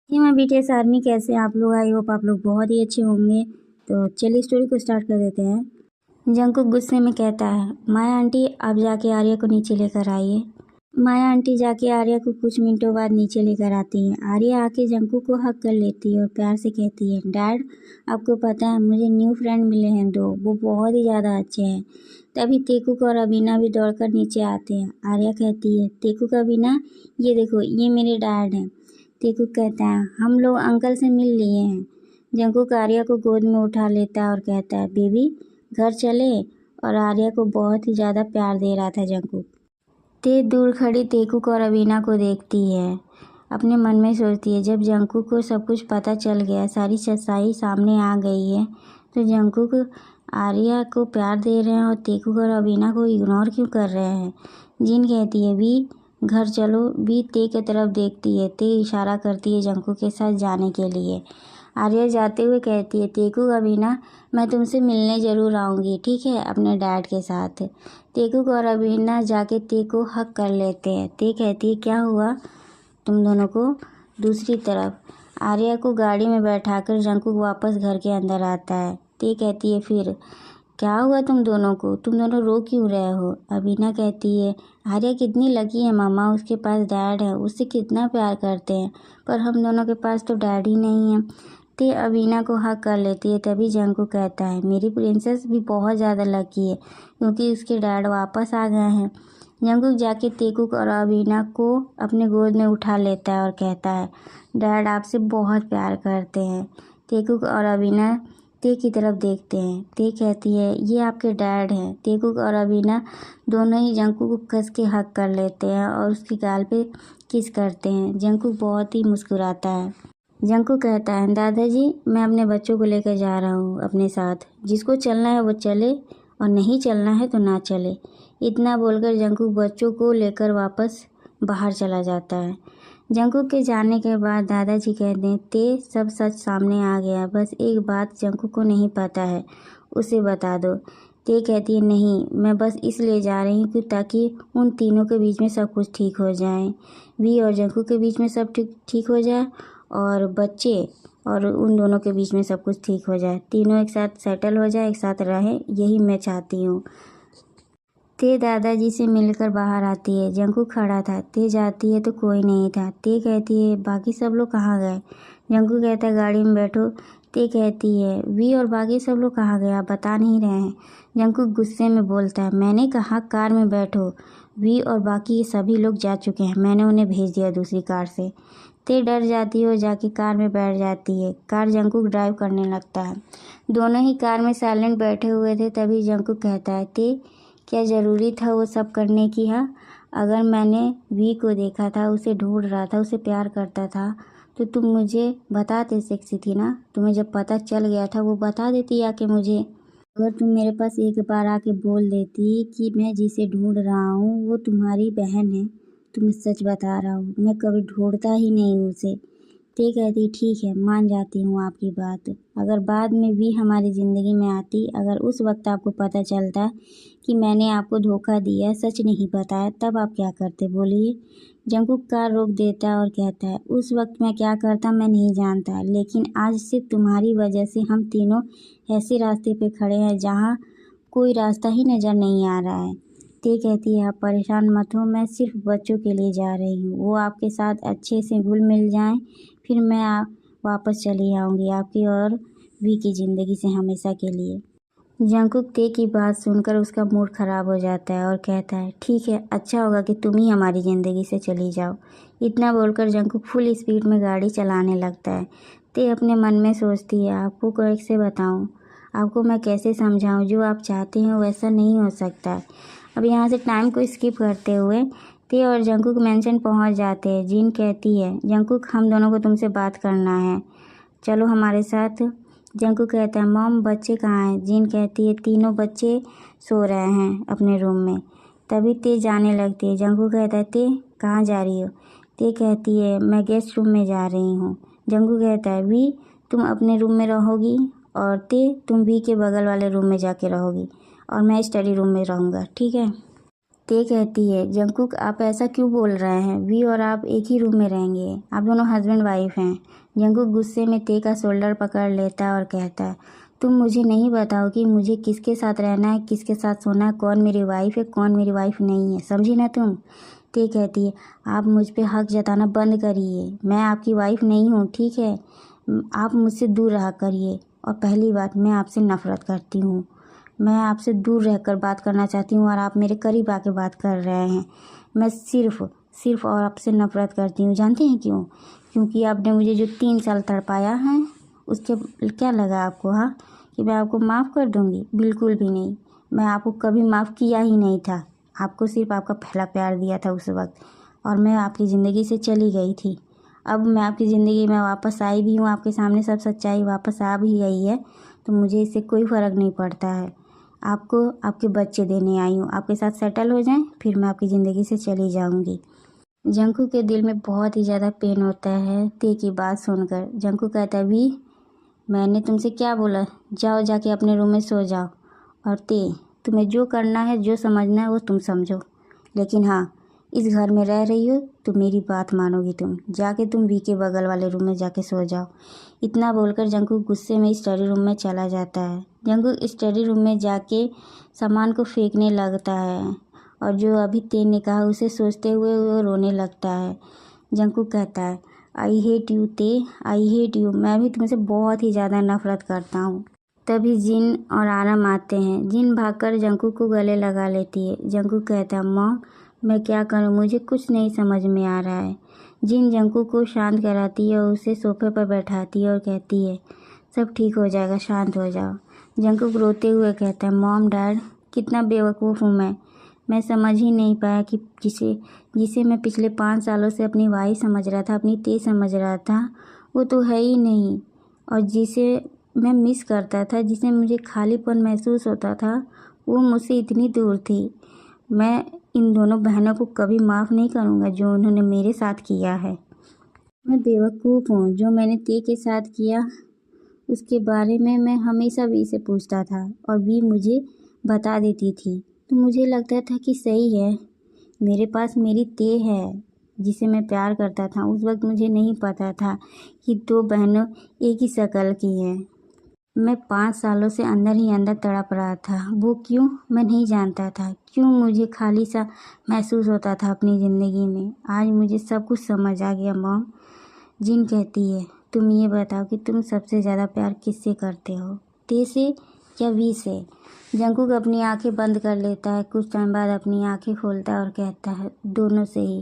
जी मैं BTS army, कैसे हैं आप लोग? आई होप आप लोग बहुत ही अच्छे होंगे। तो चलिए स्टोरी को स्टार्ट कर देते हैं। जंकुक गुस्से में कहता है, माया आंटी आप जाके आर्या को नीचे लेकर आइए। माया आंटी जाके आर्या को कुछ मिनटों बाद नीचे लेकर आती हैं। आर्या आके जंकुक को हक कर लेती है और प्यार से कहती है, डैड आपको पता है मुझे न्यू फ्रेंड मिले हैं 2, वो बहुत ही ज़्यादा अच्छे हैं। तभी तेकुक और अबीना भी दौड़कर नीचे आते हैं। आर्या कहती है, तेकुक अबीना ये देखो ये मेरे डैड हैं। तेकुक कहता है, हम लोग अंकल से मिल लिए हैं। जंकुक आर्या को गोद में उठा लेता है और कहता है, बेबी घर चले। और आर्या को बहुत ही ज़्यादा प्यार दे रहा था जंकुक। ते दूर खड़ी तेकुक और अबीना को देखती है। अपने मन में सोचती है, जब जंकुक को सब कुछ पता चल गया, सारी सच्चाई सामने आ गई है, तो जंकुक आर्या को प्यार दे रहे हैं और तेकुक और अबीना को इग्नोर क्यों कर रहे हैं। जिन कहती है, वी घर चलो। वी ते की तरफ देखती है। ते इशारा करती है जंकुक के साथ जाने के लिए। आर्या जाते हुए कहती है, तेकुक अबीना मैं तुमसे मिलने ज़रूर आऊँगी, ठीक है, अपने डैड के साथ। तेकुक और अबीना जाके ते को हक कर लेते हैं। ते कहती है, क्या हुआ तुम दोनों को? दूसरी तरफ आर्या को गाड़ी में बैठाकर जंकुक वापस घर के अंदर आता है। ते कहती है, फिर क्या हुआ तुम दोनों को? तुम दोनों रो क्यों रहे हो? अबीना कहती है, आर्या कितनी लकी है मामा, उसके पास डैड है, उससे कितना प्यार करते हैं, पर हम दोनों के पास तो डैड ही नहीं है। ते अबीना को हक कर लेती है। तभी जंकुक कहता है, मेरी प्रिंसेस भी बहुत ज़्यादा लकी है क्योंकि उसके डैड वापस आ गए हैं। जंकुक जाके तेकुक और अबीना को अपने गोद में उठा लेता है और कहता है, डैड आपसे बहुत प्यार करते हैं। तेकुक और अबीना ते की तरफ देखते हैं। ते कहती है, ये आपके डैड हैं। तेकुक और अबीना दोनों ही जंकुक को कस के हक कर लेते हैं और उसके गाल पे किस करते हैं। जंकुक बहुत ही मुस्कुराता है। जंकुक कहता है, दादाजी मैं अपने बच्चों को लेकर जा रहा हूँ अपने साथ, जिसको चलना है वो चले और नहीं चलना है तो ना चले। इतना बोलकर जंकुक बच्चों को लेकर वापस बाहर चला जाता है। जंकुक के जाने के बाद दादाजी कहते हैं, ते सब सच सामने आ गया, बस एक बात जंकुक को नहीं पता है, उसे बता दो। ते कहती है, नहीं मैं बस इसलिए जा रही हूँ ताकि उन तीनों के बीच में सब कुछ ठीक हो जाए। वी और जंकुक के बीच में सब ठीक हो जाए और बच्चे और उन दोनों के बीच में सब कुछ ठीक हो जाए, तीनों एक साथ सेटल हो जाए, एक साथ रहें, यही मैं चाहती हूँ। ते दादाजी से मिलकर बाहर आती है। जंकुक खड़ा था। ते जाती है तो कोई नहीं था। ते कहती है, बाकी सब लोग कहाँ गए? जंकुक कहता है, गाड़ी में बैठो। ते कहती है, वी और बाकी सब लोग कहाँ गए, आप बता नहीं रहे हैं। जंकुक गुस्से में बोलता है, मैंने कहा कार में बैठो। वी और बाकी सभी लोग जा चुके हैं, मैंने उन्हें भेज दिया दूसरी कार से। ते डर जाती है और जाके कार में बैठ जाती है। कार जंकुक ड्राइव करने लगता है। दोनों ही कार में साइलेंट बैठे हुए थे। तभी जंकुक कहता है, ते क्या ज़रूरी था वो सब करने की? हाँ, अगर मैंने वी को देखा था, उसे ढूंढ रहा था, उसे प्यार करता था, तो तुम मुझे बता दे सकती थी ना। तुम्हें जब पता चल गया था वो बता देती आके मुझे। अगर तुम मेरे पास एक बार आके बोल देती कि मैं जिसे ढूंढ रहा हूँ वो तुम्हारी बहन है, तो मैं सच बता रहा हूँ मैं कभी ढूंढता ही नहीं हूँ उसे। ते कहती, ठीक है मान जाती हूँ आपकी बात। अगर बाद में भी हमारी ज़िंदगी में आती, अगर उस वक्त आपको पता चलता कि मैंने आपको धोखा दिया, सच नहीं बताया, तब आप क्या करते बोलिए? जंकुक कार रोक देता है और कहता है, उस वक्त मैं क्या करता मैं नहीं जानता, लेकिन आज सिर्फ तुम्हारी वजह से हम तीनों ऐसे रास्ते पे खड़े हैं जहाँ कोई रास्ता ही नज़र नहीं आ रहा है। ते कहती है, आप परेशान मत हो, मैं सिर्फ बच्चों के लिए जा रही हूँ, वो आपके साथ अच्छे से घुल मिल जाएं, फिर मैं वापस चली आऊँगी आपकी और वी की ज़िंदगी से हमेशा के लिए। जंकुक ते की बात सुनकर उसका मूड ख़राब हो जाता है और कहता है, ठीक है, अच्छा होगा कि तुम ही हमारी ज़िंदगी से चली जाओ। इतना बोलकर जंकुक फुल स्पीड में गाड़ी चलाने लगता है। ते अपने मन में सोचती है, आपको कैसे बताऊं, आपको मैं कैसे समझाऊं, जो आप चाहते हैं वैसा नहीं हो सकता। अब यहाँ से टाइम को स्किप करते हुए ते और जंकुक मेंशन पहुँच जाते हैं। जिन कहती है, जंकुक हम दोनों को तुमसे बात करना है, चलो हमारे साथ। जंकुक कहता है, मॉम बच्चे कहाँ हैं? जिन कहती है, तीनों बच्चे सो रहे हैं अपने रूम में। तभी ते जाने लगती है। जंकुक कहता है, ते कहाँ जा रही हो? ते कहती है, मैं गेस्ट रूम में जा रही हूँ। जंकुक कहता है, वी तुम अपने रूम में रहोगी और ते तुम वी के बगल वाले रूम में जाके रहोगी और मैं स्टडी रूम में रहूँगा, ठीक है? ते कहती है, जंकुक आप ऐसा क्यों बोल रहे हैं, वी और आप एक ही रूम में रहेंगे, आप दोनों हस्बैंड वाइफ हैं। जंकुक गुस्से में ते का शोल्डर पकड़ लेता है और कहता है, तुम मुझे नहीं बताओ कि मुझे किसके साथ रहना है, किसके साथ सोना है, कौन मेरी वाइफ है, कौन मेरी वाइफ नहीं है, समझी ना तुम। ते कहती है, आप मुझ पे हक जताना बंद करिए, मैं आपकी वाइफ नहीं हूँ, ठीक है, आप मुझसे दूर रहा करिए। और पहली बात, मैं आपसे नफ़रत करती हूँ, मैं आपसे दूर रहकर बात करना चाहती हूँ और आप मेरे करीब आके बात कर रहे हैं। मैं सिर्फ और आपसे नफ़रत करती हूँ, जानते हैं क्यों? क्योंकि आपने मुझे जो 3 साल तड़पाया है, उसके क्या लगा आपको, हाँ, कि मैं आपको माफ़ कर दूँगी? बिल्कुल भी नहीं, मैं आपको कभी माफ़ किया ही नहीं था। आपको सिर्फ आपका पहला प्यार दिया था उस वक्त, और मैं आपकी ज़िंदगी से चली गई थी। अब मैं आपकी ज़िंदगी में वापस आई भी हूँ, आपके सामने सब सच्चाई वापस आ भी गई है, तो मुझे इससे कोई फ़र्क नहीं पड़ता है। आपको आपके बच्चे देने आई हूँ, आपके साथ सेटल हो जाएं, फिर मैं आपकी ज़िंदगी से चली जाऊँगी। जंकू के दिल में बहुत ही ज़्यादा पेन होता है ते की बात सुनकर। जंकू कहता है, वी, मैंने तुमसे क्या बोला, जाओ जाके अपने रूम में सो जाओ, और ते, तुम्हें जो करना है, जो समझना है वो तुम समझो, लेकिन हाँ, इस घर में रह रही हो तो मेरी बात मानोगी तुम, जाके तुम वी के बगल वाले रूम में जाके सो जाओ। इतना बोलकर जंकू गुस्से में स्टडी रूम में चला जाता है। जंकू स्टडी रूम में जाके सामान को फेंकने लगता है, और जो अभी ते ने कहा उसे सोचते हुए वो रोने लगता है। जंकू कहता है, आई हेट यू ते, आई हेट यू, मैं भी तुमसे बहुत ही ज़्यादा नफरत करता हूँ। तभी जिन और आरम आते हैं। जिन भागकर जंकू को गले लगा लेती है। जंकू कहता है, मॉम, मैं क्या करूँ, मुझे कुछ नहीं समझ में आ रहा है। जिन जंकू को शांत कराती है और उसे सोफे पर बैठाती है और कहती है, सब ठीक हो जाएगा, शांत हो जाओ। जंकू रोते हुए कहता है, मॉम डैड, कितना बेवकूफ़ हूँ मैं समझ ही नहीं पाया कि जिसे मैं पिछले 5 सालों से अपनी वाई समझ रहा था, अपनी ते समझ रहा था, वो तो है ही नहीं, और जिसे मैं मिस करता था, जिसे मुझे खालीपन महसूस होता था, वो मुझसे इतनी दूर थी। मैं इन दोनों बहनों को कभी माफ़ नहीं करूँगा जो उन्होंने मेरे साथ किया है। मैं बेवकूफ़ हूँ, जो मैंने ते के साथ किया उसके बारे में मैं हमेशा वी से पूछता था और वी मुझे बता देती थी, तो मुझे लगता था कि सही है, मेरे पास मेरी ते है जिसे मैं प्यार करता था। उस वक्त मुझे नहीं पता था कि 2 बहनों एक ही शक्ल की हैं। मैं 5 सालों से अंदर ही अंदर तड़प रहा था। वो क्यों, मैं नहीं जानता था। क्यों मुझे खाली सा महसूस होता था अपनी ज़िंदगी में। आज मुझे सब कुछ समझ आ गया मॉम। जिन कहती है, तुम ये बताओ कि तुम सबसे ज़्यादा प्यार किससे करते हो, ते से या वी से? जंकुक अपनी आंखें बंद कर लेता है। कुछ टाइम बाद अपनी आंखें खोलता है और कहता है, दोनों से ही,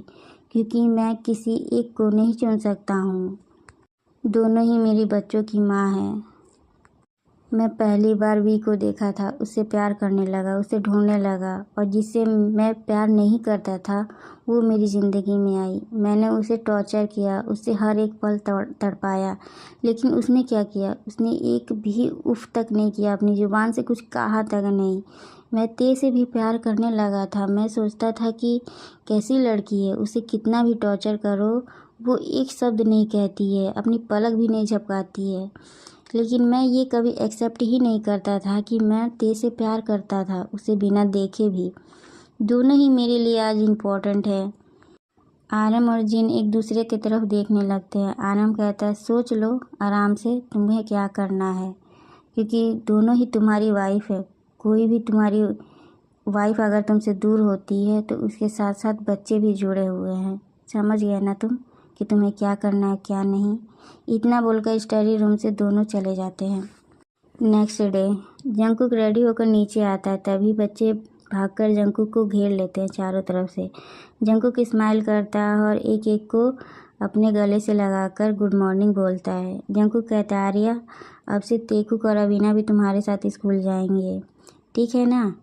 क्योंकि मैं किसी एक को नहीं चुन सकता हूँ। दोनों ही मेरी बच्चों की माँ है। मैं पहली बार वी को देखा था, उससे प्यार करने लगा, उसे ढूंढने लगा, और जिससे मैं प्यार नहीं करता था वो मेरी ज़िंदगी में आई। मैंने उसे टॉर्चर किया, उससे हर एक पल तड़पाया, लेकिन उसने क्या किया, उसने एक भी उफ तक नहीं किया, अपनी ज़ुबान से कुछ कहा तक नहीं। मैं ते से भी प्यार करने लगा था। मैं सोचता था कि कैसी लड़की है, उसे कितना भी टॉर्चर करो वो एक शब्द नहीं कहती है, अपनी पलक भी नहीं झपकाती है। लेकिन मैं ये कभी एक्सेप्ट ही नहीं करता था कि मैं ते से प्यार करता था, उसे बिना देखे भी। दोनों ही मेरे लिए आज इम्पोर्टेंट है। आरम और जिन एक दूसरे की तरफ देखने लगते हैं। आरम कहता है, सोच लो आराम से तुम्हें क्या करना है, क्योंकि दोनों ही तुम्हारी वाइफ है। कोई भी तुम्हारी वाइफ अगर तुमसे दूर होती है तो उसके साथ साथ बच्चे भी जुड़े हुए हैं। समझ गए ना तुम कि तुम्हें क्या करना है क्या नहीं। इतना बोलकर स्टडी रूम से दोनों चले जाते हैं। नेक्स्ट डे जंकुक रेडी होकर नीचे आता है। तभी बच्चे भागकर जंकुक को घेर लेते हैं चारों तरफ से। जंकुक स्माइल करता है और एक एक को अपने गले से लगाकर गुड मॉर्निंग बोलता है। जंकुक कहता है, आर्या, अब से तेकुक और अवीना भी तुम्हारे साथ स्कूल जाएंगे, ठीक है ना?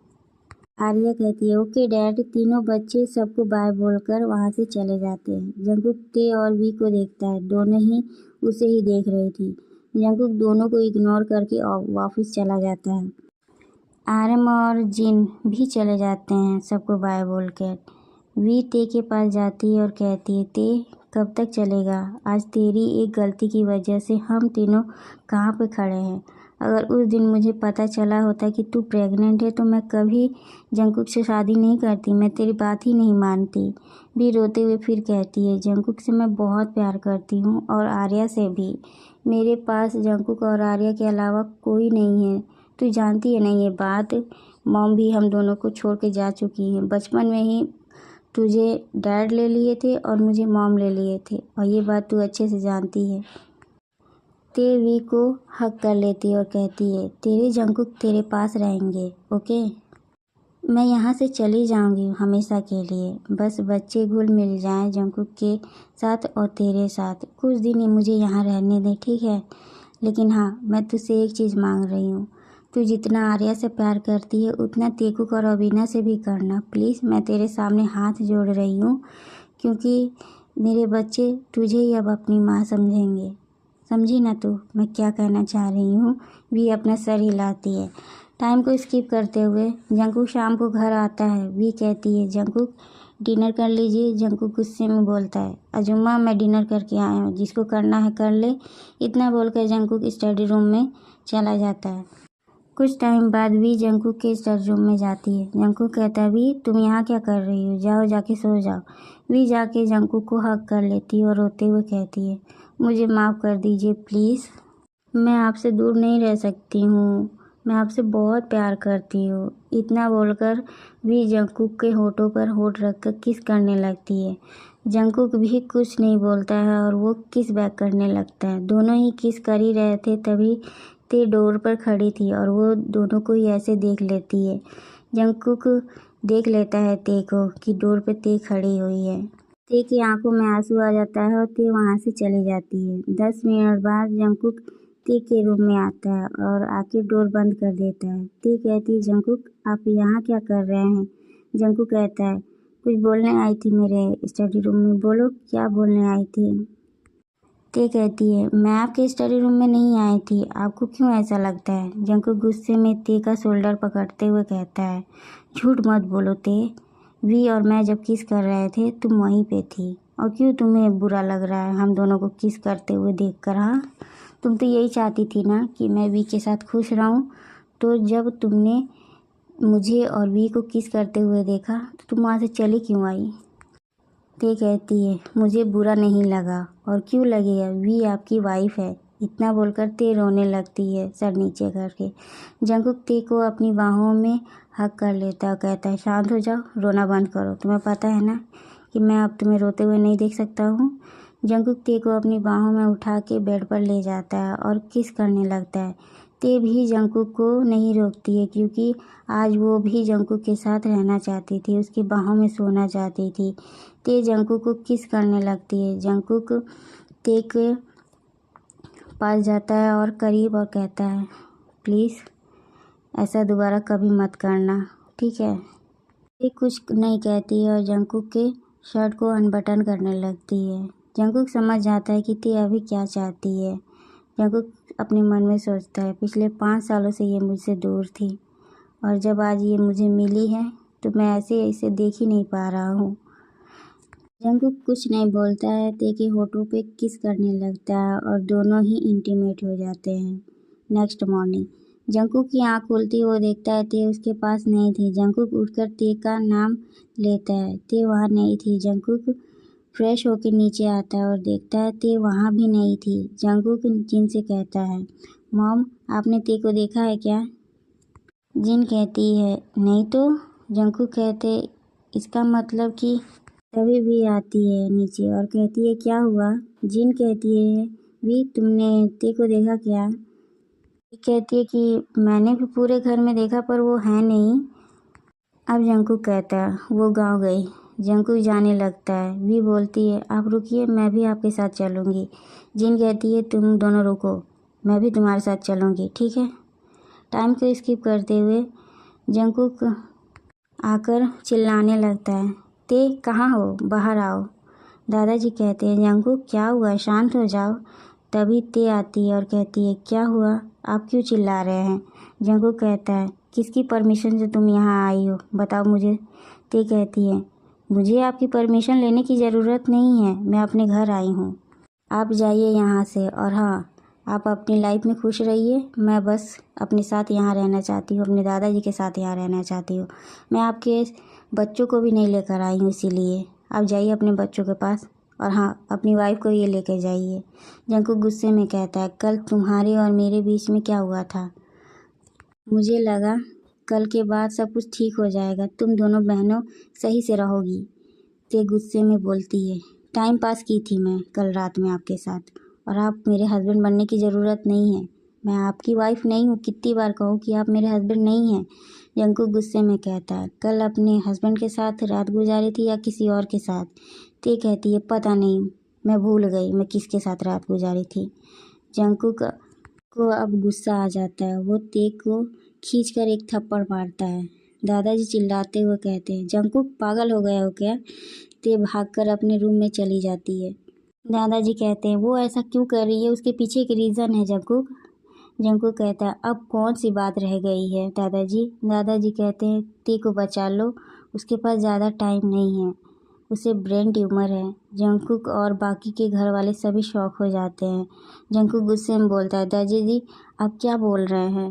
आर्या कहती है, ओके डैड। तीनों बच्चे सबको बाय बोलकर वहाँ से चले जाते हैं। जंकुक ते और वी को देखता है, दोनों ही उसे ही देख रही थी। जंकुक दोनों को इग्नोर करके ऑफिस चला जाता है। आरम और जिन भी चले जाते हैं सबको बाय बोलकर। वी ते के पास जाती है और कहती है, ते कब तक चलेगा? आज तेरी एक गलती की वजह से हम तीनों कहाँ पे खड़े हैं। अगर उस दिन मुझे पता चला होता कि तू प्रेग्नेंट है तो मैं कभी जंकुक से शादी नहीं करती, मैं तेरी बात ही नहीं मानती। भी रोते हुए फिर कहती है, जंकुक से मैं बहुत प्यार करती हूँ और आर्या से भी। मेरे पास जंकुक और आर्या के अलावा कोई नहीं है, तू जानती है ना ये बात। मॉम भी हम दोनों को छोड़ के जा चुकी हैं। बचपन में ही तुझे डैड ले लिए थे और मुझे मॉम ले लिए थे, और ये बात तू अच्छे से जानती है। ते वी को हक कर लेती है और कहती है, तेरे जंकुक तेरे पास रहेंगे, ओके। मैं यहाँ से चली जाऊँगी हमेशा के लिए, बस बच्चे घुल मिल जाएं जंकुक के साथ और तेरे साथ। कुछ दिन ही मुझे यहाँ रहने दे, ठीक है। लेकिन हाँ, मैं तुझसे एक चीज़ मांग रही हूँ, तू जितना आर्या से प्यार करती है उतना तेकुक और अबीना से भी करना प्लीज़। मैं तेरे सामने हाथ जोड़ रही हूँ, क्योंकि मेरे बच्चे तुझे ही अब अपनी माँ समझेंगे। समझी ना तू मैं क्या कहना चाह रही हूँ। वी अपना सर हिलाती है। टाइम को स्किप करते हुए जंकुक शाम को घर आता है। वी कहती है, जंकुक डिनर कर लीजिए। जंकुक गुस्से में बोलता है, अजुम्मा मैं डिनर करके आया हूँ, जिसको करना है कर ले। इतना बोलकर जंकुक स्टडी रूम में चला जाता है। कुछ टाइम बाद वी जंकुक के स्टडी रूम में जाती है। जंकुक कहता है, वी तुम यहाँ क्या कर रही हो, जाओ जाके सो जाओ। वी जाके जंकुक को हग कर लेती है और रोते हुए कहती है, मुझे माफ़ कर दीजिए प्लीज़, मैं आपसे दूर नहीं रह सकती हूँ, मैं आपसे बहुत प्यार करती हूँ। इतना बोलकर वी जंकुक के होठों पर होठ रखकर किस करने लगती है। जंकुक भी कुछ नहीं बोलता है और वो किस बैक करने लगता है। दोनों ही किस कर ही रहे थे, तभी ते डोर पर खड़ी थी और वो दोनों को ही ऐसे देख लेती है। जंकुक देख लेता है ते को कि डोर पर ते खड़ी हुई है। ते की आंखों में आंसू आ जाता है और ते वहाँ से चली जाती है। 10 मिनट बाद जंकुक ते के रूम में आता है और आके डोर बंद कर देता है। ते कहती है, जंकुक आप यहाँ क्या कर रहे हैं। जंकुक कहता है, कुछ बोलने आई थी मेरे स्टडी रूम में, बोलो क्या बोलने आई थी। ते कहती है, मैं आपके स्टडी रूम में नहीं आई थी, आपको क्यों ऐसा लगता है। जंकुक गुस्से में ते का शोल्डर पकड़ते हुए कहता है, झूठ मत बोलो ते, वी और मैं जब किस कर रहे थे तुम वहीं पे थी, और क्यों तुम्हें बुरा लग रहा है हम दोनों को किस करते हुए देख कर। हाँ, तुम तो यही चाहती थी ना कि मैं वी के साथ खुश रहूं, तो जब तुमने मुझे और वी को किस करते हुए देखा तो तुम वहाँ से चली क्यों आई। ते कहती है, मुझे बुरा नहीं लगा, और क्यों लगेगा, वी आपकी वाइफ है। इतना बोलकर ते रोने लगती है सर नीचे करके। जंकुक ते को अपनी बाहों में हक कर लेता है, कहता है, शांत हो जाओ, रोना बंद करो, तुम्हें पता है ना कि मैं अब तुम्हें रोते हुए नहीं देख सकता हूँ। जंकुक ते को अपनी बाहों में उठा के बेड पर ले जाता है और किस करने लगता है। ते भी जंकुक को नहीं रोकती है, क्योंकि आज वो भी जंकुक के साथ रहना चाहती थी, उसकी बाहों में सोना चाहती थी। ते जंकुक को किस करने लगती है। जंकुक ते के पास जाता है और करीब और कहता है, प्लीज़ ऐसा दोबारा कभी मत करना, ठीक है। ते कुछ नहीं कहती है और जंकुक के शर्ट को अनबटन करने लगती है। जंकुक समझ जाता है कि ते अभी क्या चाहती है। जंकुक अपने मन में सोचता है, पिछले 5 सालों से ये मुझसे दूर थी, और जब आज ये मुझे मिली है तो मैं ऐसे इसे देख ही नहीं पा रहा हूँ। जंकुक कुछ नहीं बोलता है, ते के होठों पे किस करने लगता है और दोनों ही इंटीमेट हो जाते हैं। नेक्स्ट मॉर्निंग जंकुक की आंख खुलती वो देखता है ते उसके पास नहीं थी। जंकुक उठकर ते का नाम लेता है, ते वहाँ नहीं थी। जंकुक फ्रेश होकर नीचे आता है और देखता है ते वहाँ भी नहीं थी। जंकुक जिन से कहता है, मॉम आपने ते को देखा है क्या। जिन कहती है, नहीं तो। जंकुक कहते, इसका मतलब कि तभी भी आती है नीचे और कहती है, क्या हुआ। जिन कहती है, वी तुमने ते को देखा क्या। कहती है कि मैंने भी पूरे घर में देखा पर वो है नहीं। अब जंकुक कहता है, वो गांव गई। जंकुक जाने लगता है। वी बोलती है, आप रुकिए, मैं भी आपके साथ चलूँगी। जिन कहती है, तुम दोनों रुको, मैं भी तुम्हारे साथ चलूँगी, ठीक है। टाइम को स्किप करते हुए जंकुक आकर चिल्लाने लगता है, ते कहाँ हो, बाहर आओ। दादाजी कहते हैं, जंकुक क्या हुआ, शांत हो जाओ। तभी ते आती है और कहती है, क्या हुआ, आप क्यों चिल्ला रहे हैं। जंकुक कहता है, किसकी परमिशन से तुम यहाँ आई हो, बताओ मुझे। ते कहती है, मुझे आपकी परमिशन लेने की ज़रूरत नहीं है, मैं अपने घर आई हूँ, आप जाइए यहाँ से। और हाँ, आप अपनी लाइफ में खुश रहिए, मैं बस अपने साथ यहाँ रहना चाहती हूँ, अपने दादाजी के साथ यहाँ रहना चाहती हूँ। मैं आपके बच्चों को भी नहीं लेकर आई हूँ, इसीलिए आप जाइए अपने बच्चों के पास, और हाँ, अपनी वाइफ को ये लेकर जाइए। जंकुक गुस्से में कहता है, कल तुम्हारे और मेरे बीच में क्या हुआ था? मुझे लगा कल के बाद सब कुछ ठीक हो जाएगा, तुम दोनों बहनों सही से रहोगी। ते गुस्से में बोलती है, टाइम पास की थी मैं कल रात में आपके साथ, और आप मेरे हस्बैंड बनने की ज़रूरत नहीं है। मैं आपकी वाइफ नहीं हूँ, कितनी बार कहूँ कि आप मेरे हस्बैंड नहीं हैं। जंकुक गुस्से में कहता है, कल अपने हस्बैंड के साथ रात गुजारी थी या किसी और के साथ? ते कहती है, पता नहीं, मैं भूल गई मैं किसके साथ रात गुजारी थी। जंकुक को अब गुस्सा आ जाता है, वो ते को खींचकर एक थप्पड़ मारता है। दादाजी चिल्लाते हुए कहते हैं, जंकुक पागल हो गया हो क्या? ते भागकर अपने रूम में चली जाती है। दादाजी कहते हैं, वो ऐसा क्यों कर रही है, उसके पीछे एक रीज़न है जंकुक। जंकुक कहता है, अब कौन सी बात रह गई है दादाजी? दादाजी कहते हैं, ते को बचा लो, उसके पास ज़्यादा टाइम नहीं है, उसे ब्रेन ट्यूमर है। जंकुक और बाकी के घर वाले सभी शॉक हो जाते हैं। जंकुक गुस्से में बोलता है, दादाजी आप क्या बोल रहे हैं?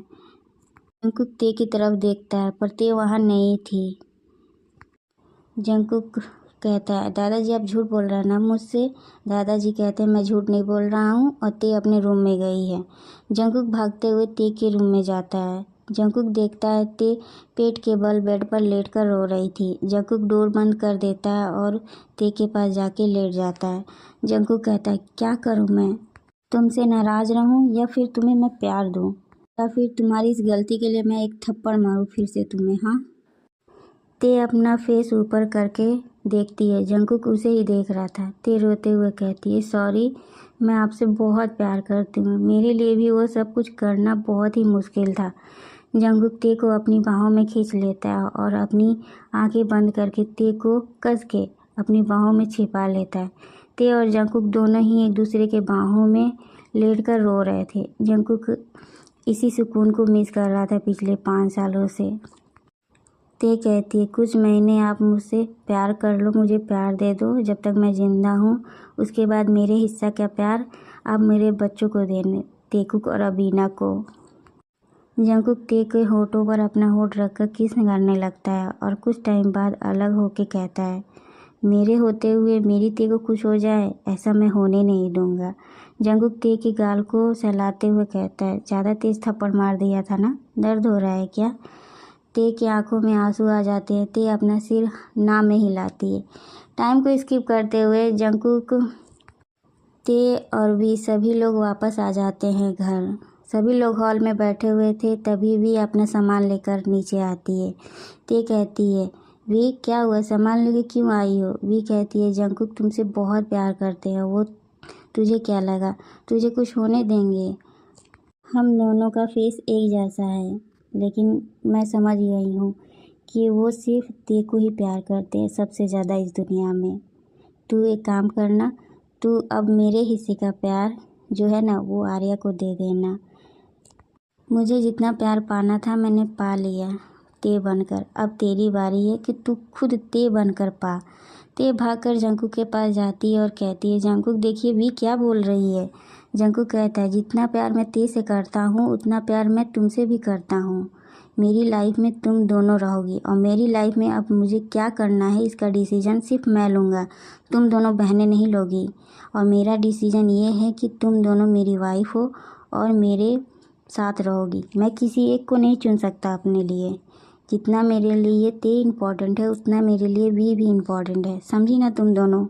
जंकुक ते की तरफ देखता है, पर ते वहाँ नहीं थी। जंकुक कहता है, दादाजी आप झूठ बोल रहे हैं ना मुझसे? दादाजी कहते हैं, मैं झूठ नहीं बोल रहा हूँ, और ते अपने रूम में गई है। जंकुक भागते हुए ते के रूम में जाता है। जंकुक देखता है ते पेट के बल बेड पर लेटकर रो रही थी। जंकुक डोर बंद कर देता है और ते के पास जाके लेट जाता है। जंकुक कहता है, क्या करूँ मैं? तुमसे नाराज़ रहूँ या फिर तुम्हें मैं प्यार दूँ, या फिर तुम्हारी इस गलती के लिए मैं एक थप्पड़ मारूँ फिर से तुम्हें? हाँ। ते अपना फेस ऊपर करके देखती है। जंकुक उसे ही देख रहा था। ते रोते हुए कहती है, सॉरी, मैं आपसे बहुत प्यार करती हूँ, मेरे लिए भी वो सब कुछ करना बहुत ही मुश्किल था। जंकुक ते को अपनी बाहों में खींच लेता है और अपनी आंखें बंद करके ते को कस के अपनी बाहों में छिपा लेता है। ते और जंकुक दोनों ही एक दूसरे के बाहों में लेटकर रो रहे थे। जंकुक इसी सुकून को मिस कर रहा था पिछले 5 सालों से। ते कहती है, कुछ महीने आप मुझसे प्यार कर लो, मुझे प्यार दे दो जब तक मैं ज़िंदा हूँ, उसके बाद मेरे हिस्सा का प्यार आप मेरे बच्चों को देने, तेकुक और अबीना को। जंकुक ते के होठों पर अपना होठ रखकर किस करने लगता है और कुछ टाइम बाद अलग होके कहता है, मेरे होते हुए मेरी ते को खुश हो जाए, ऐसा मैं होने नहीं दूंगा। जंकुक ते के गाल को सहलाते हुए कहता है, ज़्यादा तेज थप्पड़ मार दिया था ना, दर्द हो रहा है क्या? ते की आंखों में आंसू आ जाते हैं। ते अपना सिर ना में हिलाती है। टाइम को स्किप करते हुए जंकुक, ते और भी सभी लोग वापस आ जाते हैं घर। सभी लोग हॉल में बैठे हुए थे, तभी भी अपना सामान लेकर नीचे आती है। ते कहती है, वी क्या हुआ, सामान लेके क्यों आई हो? वी कहती है, जंकुक तुमसे बहुत प्यार करते हैं, वो तुझे क्या लगा तुझे कुछ होने देंगे? हम दोनों का फेस एक जैसा है, लेकिन मैं समझ गई हूँ कि वो सिर्फ ते को ही प्यार करते हैं सबसे ज़्यादा इस दुनिया में। तू एक काम करना, तू अब मेरे हिस्से का प्यार जो है ना वो आर्या को दे देना। मुझे जितना प्यार पाना था मैंने पा लिया ते बनकर, अब तेरी बारी है कि तू खुद ते बनकर पा। ते भागकर जंकुक के पास जाती है और कहती है, जंकुक देखिए वी क्या बोल रही है। जंकुक कहता है, जितना प्यार मैं ते से करता हूँ उतना प्यार मैं तुमसे भी करता हूँ। मेरी लाइफ में तुम दोनों रहोगी और मेरी लाइफ में अब मुझे क्या करना है इसका डिसीजन सिर्फ मैं लूँगा, तुम दोनों बहनें नहीं लोगी। और मेरा डिसीजन ये है कि तुम दोनों मेरी वाइफ हो और मेरे साथ रहोगी। मैं किसी एक को नहीं चुन सकता अपने लिए। जितना मेरे लिए ते इम्पॉर्टेंट है उतना मेरे लिए वी भी इम्पॉर्टेंट है, समझी ना तुम दोनों?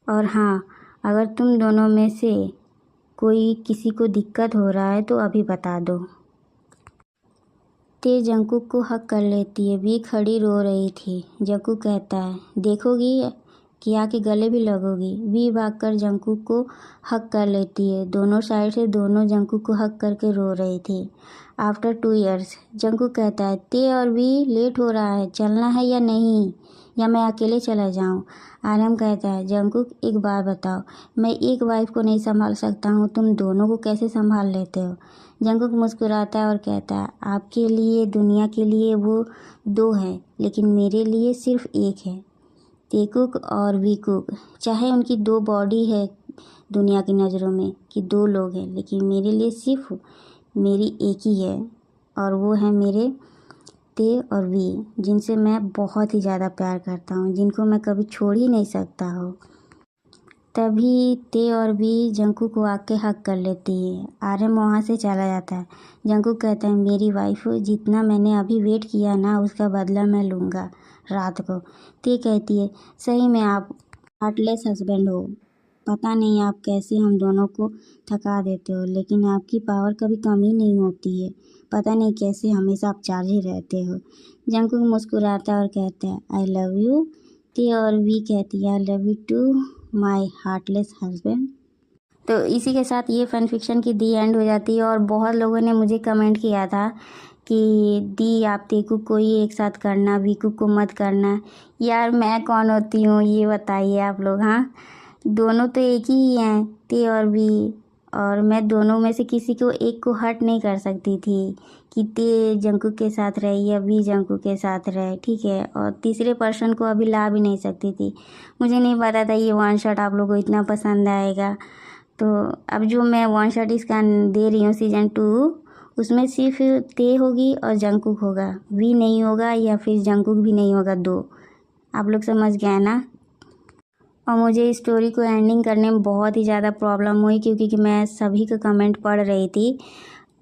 और हाँ, अगर तुम दोनों में से कोई किसी को दिक्कत हो रहा है तो अभी बता दो। ते जंकुक को हक कर लेती है। वी खड़ी रो रही थी। जंकुक कहता है, देखोगी कि आके गले भी लगोगी। वी भागकर जंकुक को हक कर लेती है। दोनों साइड से दोनों जंकुक को हक करके रो रही थी। आफ्टर 2 years जंकुक कहता है, ते और वी लेट हो रहा है, चलना है या नहीं, या मैं अकेले चला जाऊं? आर्यन कहता है, जंकुक एक बात बताओ, मैं एक वाइफ को नहीं संभाल सकता हूँ, तुम दोनों को कैसे संभाल लेते हो? जंकुक मुस्कुराता है और कहता है, आपके लिए दुनिया के लिए वो 2 हैं, लेकिन मेरे लिए सिर्फ एक है, तेकुक और वीकुक। चाहे उनकी 2 बॉडी है, दुनिया की नज़रों में कि 2 लोग हैं, लेकिन मेरे लिए सिर्फ मेरी एक ही है, और वो है मेरे ते और वी, जिनसे मैं बहुत ही ज़्यादा प्यार करता हूँ, जिनको मैं कभी छोड़ ही नहीं सकता हूँ। तभी ते और वी जंकू को आके हक कर लेती है। आर्यन वहाँ से चला जाता है। जंकू कहता है, मेरी वाइफ, जितना मैंने अभी वेट किया ना, उसका बदला मैं लूँगा रात को। ते कहती है, सही में आप हार्टलेस हस्बैंड हो, पता नहीं आप कैसे हम दोनों को थका देते हो, लेकिन आपकी पावर कभी कमी नहीं होती है, पता नहीं कैसे हमेशा आप चार्ज ही रहते हो। जंकू मुस्कुराता है और कहता है, आई लव यू। ते और वी कहती है, I love you to my heartless husband. तो इसी के साथ ये फन फिक्शन की दी एंड हो जाती है। और बहुत लोगों ने मुझे कमेंट किया था कि दी आप तेकू को ही एक साथ करना, वीकू को मत करना। यार मैं कौन होती हूँ ये बताइए आप लोग। हाँ, दोनों तो एक ही हैं, ते और वी, और मैं दोनों में से किसी को एक को हर्ट नहीं कर सकती थी कि ते जंकुक के साथ रहे या वी जंकुक के साथ रहे, ठीक है। और तीसरे पर्सन को अभी ला भी नहीं सकती थी। मुझे नहीं पता था ये वन शॉट आप लोगों को इतना पसंद आएगा। तो अब जो मैं वन शॉट इसका दे रही हूँ सीज़न 2, उसमें सिर्फ ते होगी और जंकुक होगा, वी नहीं होगा, या फिर जंकुक भी नहीं होगा। 2 आप लोग समझ गए ना। और मुझे इस स्टोरी को एंडिंग करने में बहुत ही ज़्यादा प्रॉब्लम हुई, क्योंकि मैं सभी का कमेंट पढ़ रही थी।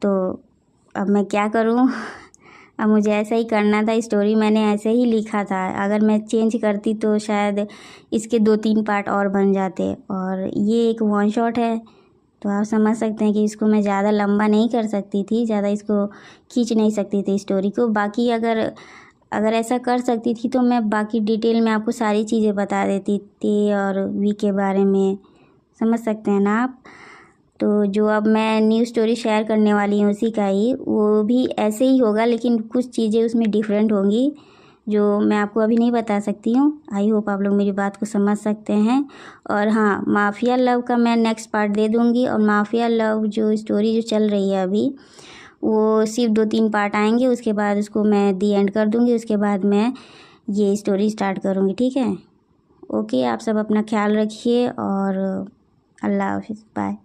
तो अब मैं क्या करूं। अब मुझे ऐसा ही करना था, स्टोरी मैंने ऐसे ही लिखा था। अगर मैं चेंज करती तो शायद इसके 2-3 पार्ट और बन जाते, और ये एक वन शॉट है, तो आप समझ सकते हैं कि इसको मैं ज़्यादा लंबा नहीं कर सकती थी, ज़्यादा इसको खींच नहीं सकती थी स्टोरी को। बाकी अगर ऐसा कर सकती थी तो मैं बाकी डिटेल में आपको सारी चीज़ें बता देती थी और वी के बारे में, समझ सकते हैं ना आप। तो जो अब मैं न्यू स्टोरी शेयर करने वाली हूँ उसी का ही, वो भी ऐसे ही होगा, लेकिन कुछ चीज़ें उसमें डिफरेंट होंगी जो मैं आपको अभी नहीं बता सकती हूँ। आई होप आप लोग मेरी बात को समझ सकते हैं। और हाँ, माफिया लव का मैं नेक्स्ट पार्ट दे दूँगी, और माफिया लव जो स्टोरी जो चल रही है अभी, वो सिर्फ 2-3 पार्ट आएंगे, उसके बाद उसको मैं दी एंड कर दूँगी, उसके बाद मैं ये स्टोरी स्टार्ट करूँगी, ठीक है। ओके, आप सब अपना ख्याल रखिए, और अल्लाह हाफिज़, बाय।